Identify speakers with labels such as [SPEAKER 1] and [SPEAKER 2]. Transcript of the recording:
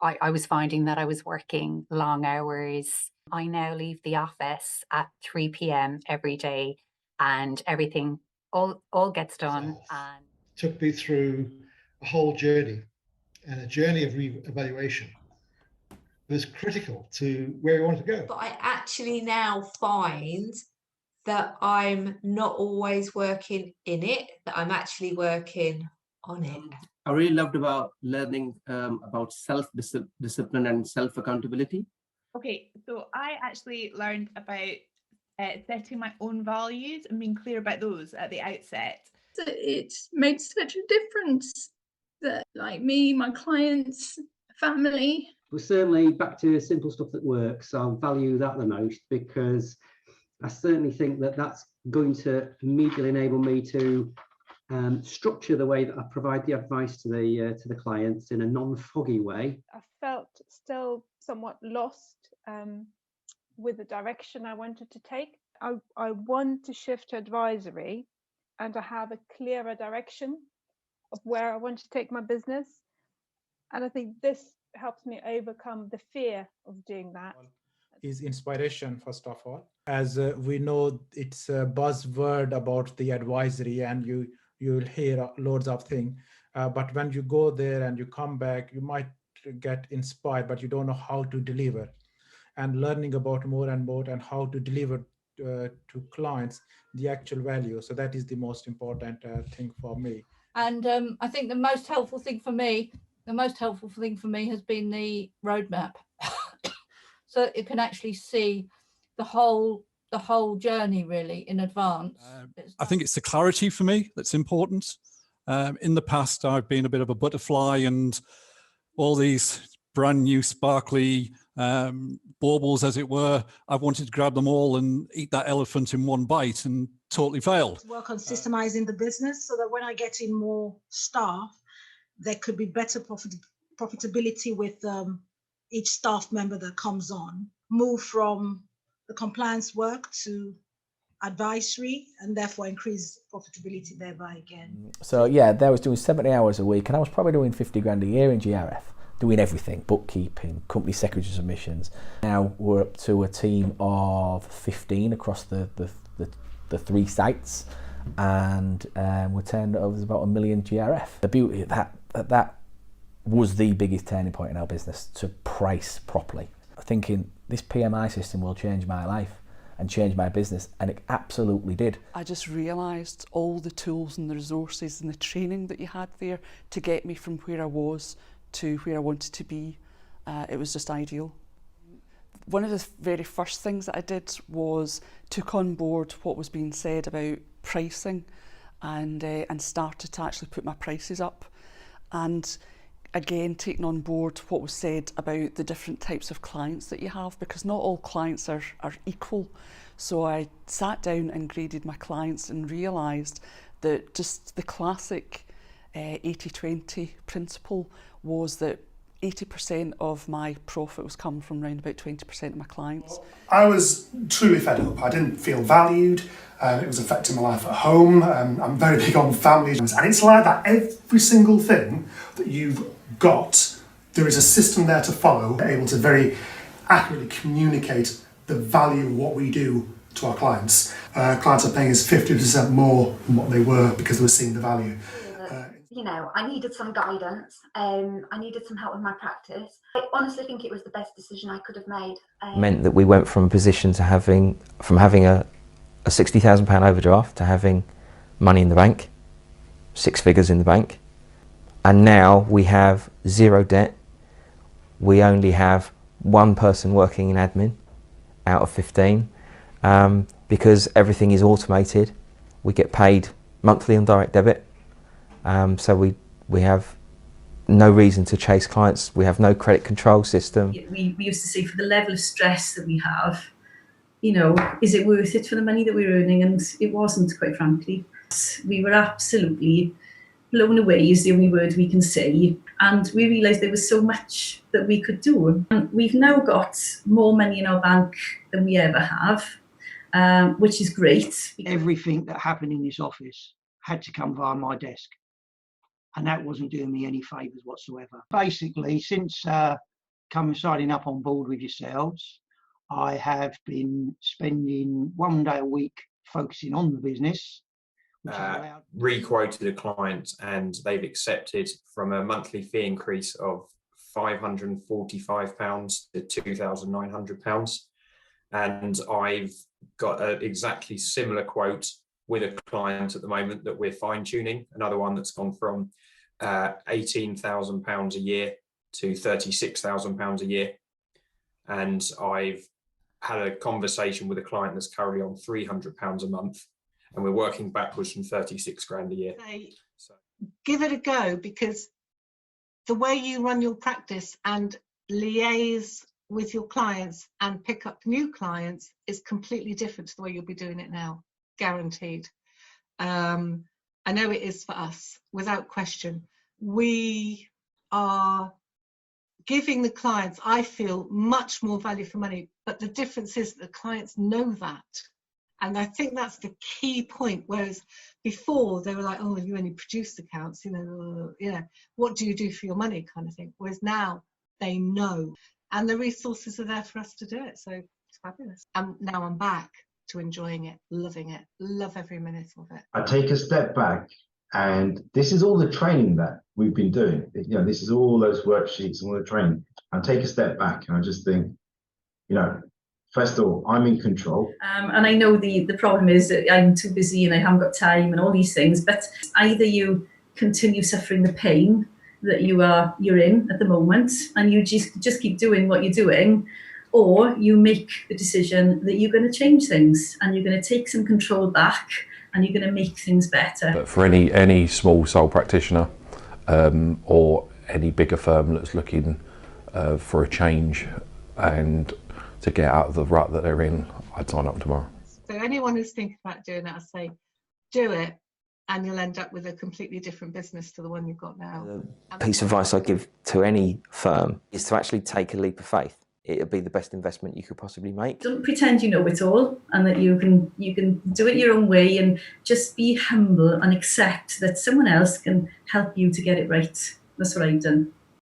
[SPEAKER 1] I was finding that I was working long hours. I now leave the office at 3 p.m. every day, and everything all gets done. And
[SPEAKER 2] took me through a whole journey, and a journey of re-evaluation was critical to where we wanted to go.
[SPEAKER 3] But I actually now find that I'm not always working in it, that I'm actually working on it.
[SPEAKER 4] I really loved about learning about self-discipline and self-accountability.
[SPEAKER 5] Okay, so I actually learned about setting my own values and being clear about those at the outset.
[SPEAKER 6] It's made such a difference that, like me, my clients, family.
[SPEAKER 7] We're certainly back to simple stuff that works. I value that the most, because I certainly think that that's going to immediately enable me to structure the way that I provide the advice to the clients in a non-foggy way.
[SPEAKER 8] I felt still somewhat lost with the direction I wanted to take. I want to shift to advisory and to have a clearer direction of where I want to take my business. And I think this helps me overcome the fear of doing that.
[SPEAKER 9] Is inspiration, first of all. As we know, it's a buzzword about the advisory, and you'll hear loads of things. But when you go there and you come back, you might get inspired, but you don't know how to deliver. And learning about more and more and how to deliver to clients the actual value. So that is the most important thing for me.
[SPEAKER 10] And I think the most helpful thing for me has been the roadmap. So you can actually see the whole journey really in advance.
[SPEAKER 11] I think it's the clarity for me that's important. In the past, I've been a bit of a butterfly, and all these brand new sparkly baubles, as it were, I wanted to grab them all and eat that elephant in one bite, and totally failed.
[SPEAKER 12] Work on systemizing the business so that when I get in more staff, there could be better profitability with each staff member that comes on. Move from the compliance work to advisory, and therefore increase profitability thereby again.
[SPEAKER 13] So yeah, there I was doing 70 hours a week, and I was probably doing 50 grand a year in GRF, doing everything, bookkeeping, company secretary submissions. Now we're up to a team of 15 across the 3 sites, and we're turned over about 1 million GRF. The beauty of that was the biggest turning point in our business, to price properly. Thinking this PMI system will change my life and change my business, and it absolutely did.
[SPEAKER 14] I just realised all the tools and the resources and the training that you had there to get me from where I was to where I wanted to be. It was just ideal. One of the very first things that I did was took on board what was being said about pricing, and started to actually put my prices up, and again taking on board what was said about the different types of clients that you have, because not all clients are equal. So I sat down and graded my clients and realised that just the classic 80-20 principle was that 80% of my profit was coming from around about 20% of my clients.
[SPEAKER 15] I was truly fed up. I didn't feel valued. It was affecting my life at home. I'm very big on families, and it's like that. Every single thing that you've got, there is a system there to follow, able to very accurately communicate the value of what we do to our clients. Clients are paying us 50% more than what they were because they were seeing the value.
[SPEAKER 16] You know, I needed some guidance. I needed some help with my practice. I honestly think it was the best decision I could have made.
[SPEAKER 17] Meant that we went from a position to having a £60,000 overdraft to having money in the bank, 6 figures in the bank, and now we have 0 debt. We only have 1 person working in admin out of 15, because everything is automated. We get paid monthly on direct debit. So we have no reason to chase clients. We have no credit control system.
[SPEAKER 18] We used to say, for the level of stress that we have, you know, is it worth it for the money that we're earning? And it wasn't, quite frankly. We were absolutely blown away, is the only word we can say. And we realised there was so much that we could do. And we've now got more money in our bank than we ever have, which is great.
[SPEAKER 19] Everything that happened in this office had to come via my desk. And that wasn't doing me any favours whatsoever. Basically, since come signing up on board with yourselves, I have been spending 1 day a week focusing on the business.
[SPEAKER 20] Re-quoted a client and they've accepted from a monthly fee increase of £545 to £2,900. And I've got an exactly similar quote with a client at the moment that we're fine-tuning, another one that's gone from £18,000 a year to £36,000 a year. And I've had a conversation with a client that's currently on £300 a month, and we're working backwards from 36 grand a year. So
[SPEAKER 12] give it a go, because the way you run your practice and liaise with your clients and pick up new clients is completely different to the way you'll be doing it now, guaranteed. I know it is for us, without question. We are giving the clients, I feel, much more value for money, but the difference is that the clients know that. And I think that's the key point. Whereas before they were like, oh, you only produce accounts, what do you do for your money kind of thing. Whereas now they know, and the resources are there for us to do it. So it's fabulous. And now I'm back to enjoying it, loving it, love every minute of it.
[SPEAKER 21] I take a step back, and this is all the training that we've been doing. This is all those worksheets and all the training. I take a step back and I just think, first of all, I'm in control.
[SPEAKER 18] And I know the problem is that I'm too busy and I haven't got time and all these things, but either you continue suffering the pain that you're in at the moment and you just keep doing what you're doing, or you make the decision that you're going to change things and you're going to take some control back and you're going to make things better.
[SPEAKER 22] But for any small sole practitioner or any bigger firm that's looking for a change and to get out of the rut that they're in, I'd sign up tomorrow.
[SPEAKER 12] So anyone who's thinking about doing it, I say, do it, and you'll end up with a completely different business to the one you've got now.
[SPEAKER 17] The piece of advice I give to any firm is to actually take a leap of faith. It'll be the best investment you could possibly make.
[SPEAKER 18] Don't pretend you know it all and that you can do it your own way, and just be humble and accept that someone else can help you to get it right. That's what I've done.